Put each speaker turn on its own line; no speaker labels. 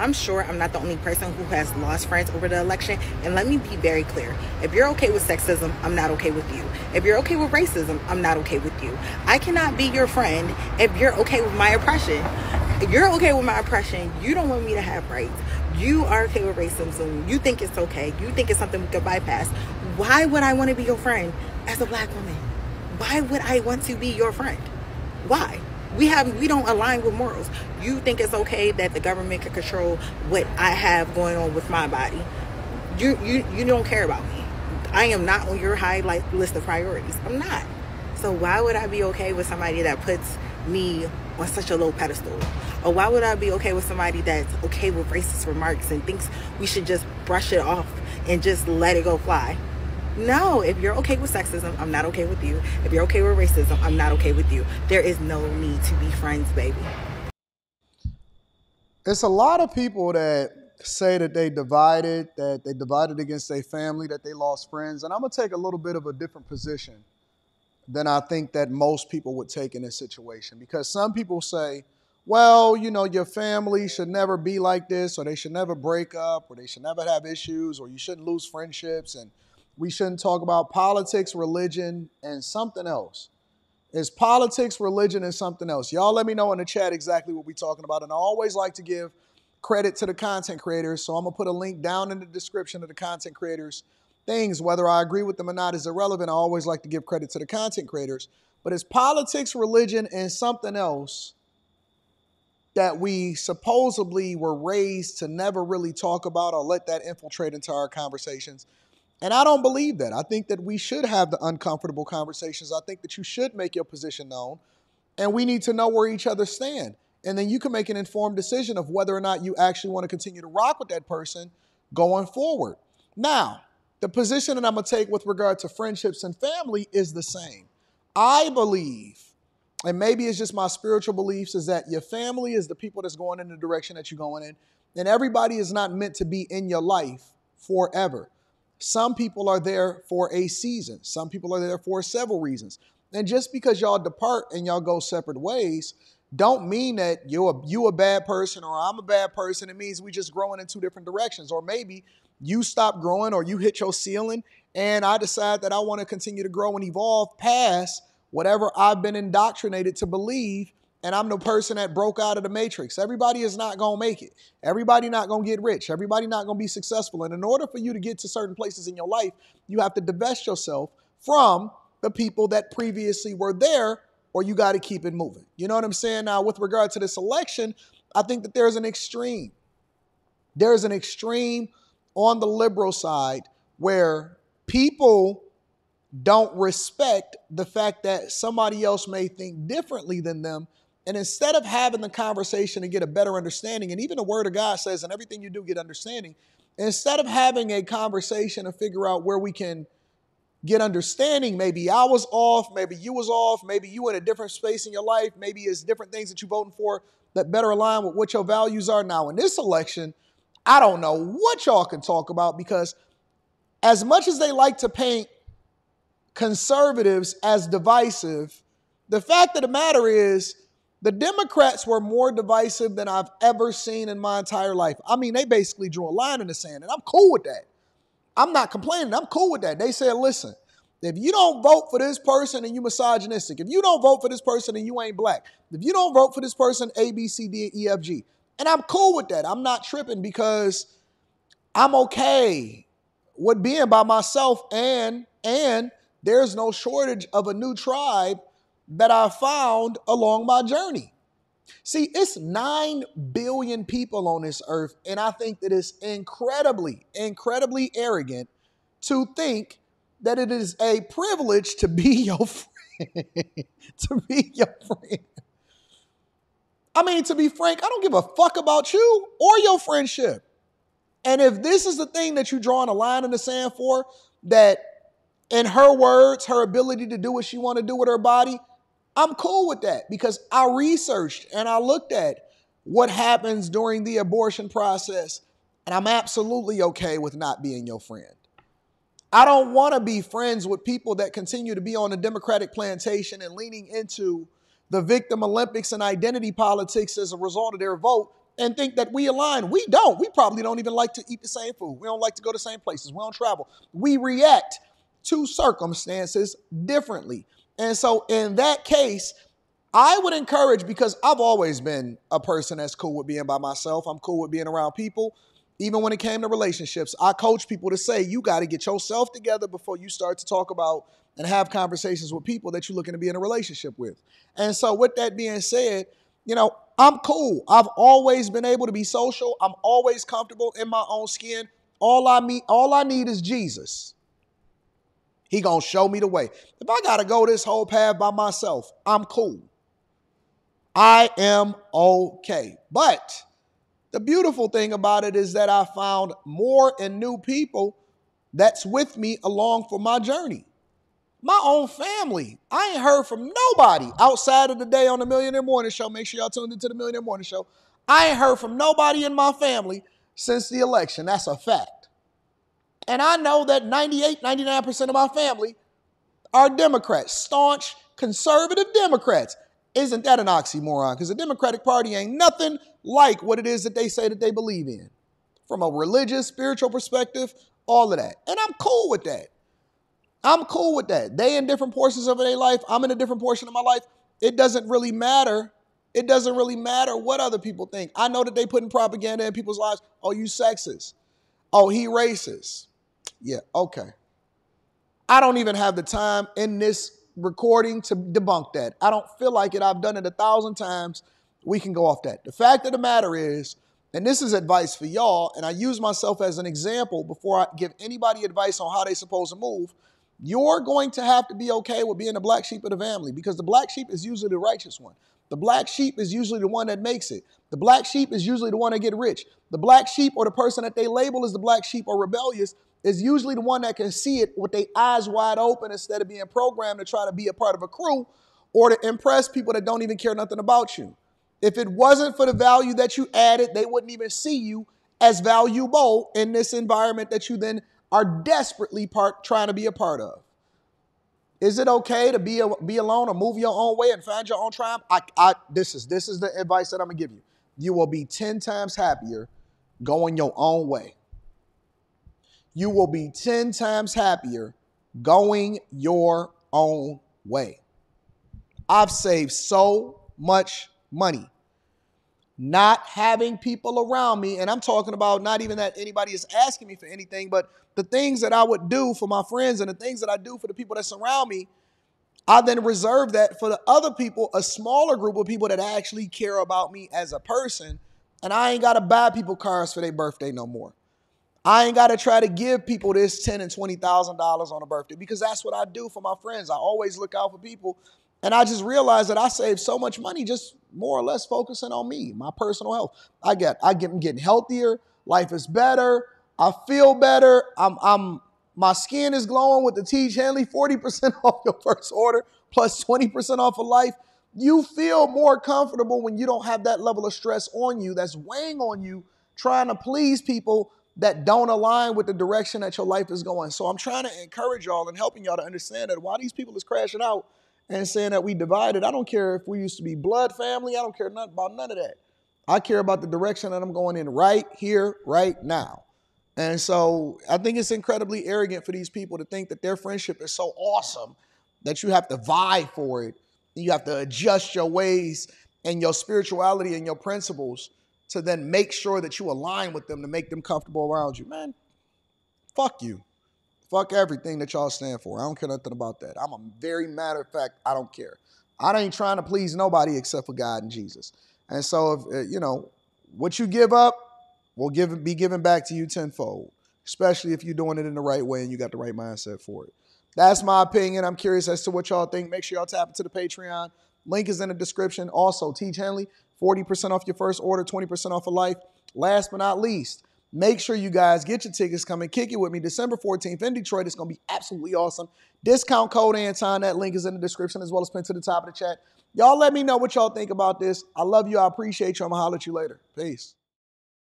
I'm sure I'm not the only person who has lost friends over the election. And let me be very clear. If you're okay with sexism, I'm not okay with you. If you're okay with racism, I'm not okay with you. I cannot be your friend if you're okay with my oppression. If you're okay with my oppression, you don't want me to have rights. You are okay with racism. You think it's okay. You think it's something we could bypass. Why would I want to be your friend as a black woman? Why would I want to be your friend? Why? We don't align with morals. You think it's okay that the government can control what I have going on with my body. You don't care about me. I am not on your high list of priorities. I'm not. So why would I be okay with somebody that puts me on such a low pedestal? Or why would I be okay with somebody that's okay with racist remarks and thinks we should just brush it off and just let it go fly? No, if you're okay with sexism, I'm not okay with you. If you're okay with racism, I'm not okay with you. There is no need to be friends, baby.
It's a lot of people that say that they divided against their family, that they lost friends. And I'm going to take a little bit of a different position than I think that most people would take in this situation. Because some people say, well, your family should never be like this, or they should never break up, or they should never have issues, or you shouldn't lose friendships, and we shouldn't talk about politics, religion, and something else. It's politics, religion, and something else. Y'all let me know in the chat exactly what we're talking about. And I always like to give credit to the content creators. So I'm going to put a link down in the description of the content creators' things. Whether I agree with them or not is irrelevant. I always like to give credit to the content creators. But it's politics, religion, and something else that we supposedly were raised to never really talk about or let that infiltrate into our conversations. And I don't believe that. I think that we should have the uncomfortable conversations. I think that you should make your position known. And we need to know where each other stand. And then you can make an informed decision of whether or not you actually want to continue to rock with that person going forward. Now, the position that I'm going to take with regard to friendships and family is the same. I believe, and maybe it's just my spiritual beliefs, is that your family is the people that's going in the direction that you're going in. And everybody is not meant to be in your life forever. Some people are there for a season. Some people are there for several reasons. And just because y'all depart and y'all go separate ways, don't mean that you a bad person or I'm a bad person. It means we just growing in two different directions. Or maybe you stop growing or you hit your ceiling and I decide that I want to continue to grow and evolve past whatever I've been indoctrinated to believe. And I'm the person that broke out of the matrix. Everybody is not going to make it. Everybody not going to get rich. Everybody not going to be successful. And in order for you to get to certain places in your life, you have to divest yourself from the people that previously were there, or you got to keep it moving. You know what I'm saying? Now, with regard to this election, I think that there's an extreme. There's an extreme on the liberal side where people don't respect the fact that somebody else may think differently than them. And instead of having the conversation to get a better understanding, and even the word of God says, in everything you do, get understanding. Instead of having a conversation to figure out where we can get understanding, maybe I was off, maybe you was off, maybe you in a different space in your life, maybe it's different things that you're voting for that better align with what your values are. Now, in this election, I don't know what y'all can talk about, because as much as they like to paint conservatives as divisive, the fact of the matter is the Democrats were more divisive than I've ever seen in my entire life. I mean, they basically drew a line in the sand, and I'm cool with that. I'm not complaining. I'm cool with that. They said, listen, if you don't vote for this person and you misogynistic, if you don't vote for this person and you ain't black, if you don't vote for this person, A, B, C, D, E, F, G. And I'm cool with that. I'm not tripping, because I'm okay with being by myself, and there's no shortage of a new tribe that I found along my journey. See, it's 9 billion people on this earth, and I think that it's incredibly, incredibly arrogant to think that it is a privilege to be your friend. To be your friend. I mean, to be frank, I don't give a fuck about you or your friendship. And if this is the thing that you're drawing a line in the sand for, that in her words, her ability to do what she want to do with her body, I'm cool with that, because I researched and I looked at what happens during the abortion process, and I'm absolutely okay with not being your friend. I don't want to be friends with people that continue to be on the Democratic plantation and leaning into the victim Olympics and identity politics as a result of their vote, and think that we align. We don't. We probably don't even like to eat the same food. We don't like to go to the same places. We don't travel. We react to circumstances differently. And so in that case, I would encourage, because I've always been a person that's cool with being by myself. I'm cool with being around people. Even when it came to relationships, I coach people to say, you got to get yourself together before you start to talk about and have conversations with people that you're looking to be in a relationship with. And so with that being said, I'm cool. I've always been able to be social. I'm always comfortable in my own skin. All I need is Jesus. He gonna show me the way. If I gotta go this whole path by myself, I'm cool. I am okay. But the beautiful thing about it is that I found more and new people that's with me along for my journey. My own family. I ain't heard from nobody outside of the day on the Millionaire Morning Show. Make sure y'all tuned into the Millionaire Morning Show. I ain't heard from nobody in my family since the election. That's a fact. And I know that 98, 99% of my family are Democrats, staunch conservative Democrats. Isn't that an oxymoron? Because the Democratic Party ain't nothing like what it is that they say that they believe in. From a religious, spiritual perspective, all of that. And I'm cool with that. I'm cool with that. They in different portions of their life. I'm in a different portion of my life. It doesn't really matter. It doesn't really matter what other people think. I know that they putting propaganda in people's lives. Oh, you sexist. Oh, he racist. Yeah, okay. I don't even have the time in this recording to debunk that. I don't feel like it. I've done it 1,000 times. We can go off that. The fact of the matter is, and this is advice for y'all, and I use myself as an example before I give anybody advice on how they're supposed to move, you're going to have to be okay with being the black sheep of the family, because the black sheep is usually the righteous one. The black sheep is usually the one that makes it. The black sheep is usually the one that get rich. The black sheep, or the person that they label as the black sheep or rebellious, is usually the one that can see it with their eyes wide open instead of being programmed to try to be a part of a crew or to impress people that don't even care nothing about you. If it wasn't for the value that you added, they wouldn't even see you as valuable in this environment that you then are desperately trying to be a part of. Is it okay to be alone or move your own way and find your own tribe? This is the advice that I'm going to give you. You will be 10 times happier going your own way. You will be 10 times happier going your own way. I've saved so much money not having people around me, and I'm talking about not even that anybody is asking me for anything, but the things that I would do for my friends and the things that I do for the people that surround me, I then reserve that for the other people, a smaller group of people that actually care about me as a person, and I ain't got to buy people cars for their birthday no more. I ain't got to try to give people this $10,000 and $20,000 on a birthday, because that's what I do for my friends. I always look out for people. And I just realized that I saved so much money just more or less focusing on me, my personal health. I'm getting healthier. Life is better. I feel better. My skin is glowing with the Teach Henley 40% off your first order plus 20% off of life. You feel more comfortable when you don't have that level of stress on you that's weighing on you, trying to please people that don't align with the direction that your life is going. So I'm trying to encourage y'all and helping y'all to understand that while these people is crashing out and saying that we divided, I don't care if we used to be blood family. I don't care about none of that. I care about the direction that I'm going in right here, right now. And so I think it's incredibly arrogant for these people to think that their friendship is so awesome that you have to vie for it. You have to adjust your ways and your spirituality and your principles to then make sure that you align with them to make them comfortable around you. Man, fuck you. Fuck everything that y'all stand for. I don't care nothing about that. I'm a very matter of fact, I don't care. I ain't trying to please nobody except for God and Jesus. And so, if, what you give up will be given back to you tenfold, especially if you're doing it in the right way and you got the right mindset for it. That's my opinion. I'm curious as to what y'all think. Make sure y'all tap into the Patreon. Link is in the description. Also, Teach Henley, 40% off your first order, 20% off of life. Last but not least, make sure you guys get your tickets. Come and kick it with me December 14th in Detroit. It's going to be absolutely awesome. Discount code Anton. That link is in the description as well as pinned to the top of the chat. Y'all let me know what y'all think about this. I love you. I appreciate you. I'm going to holler at you later. Peace.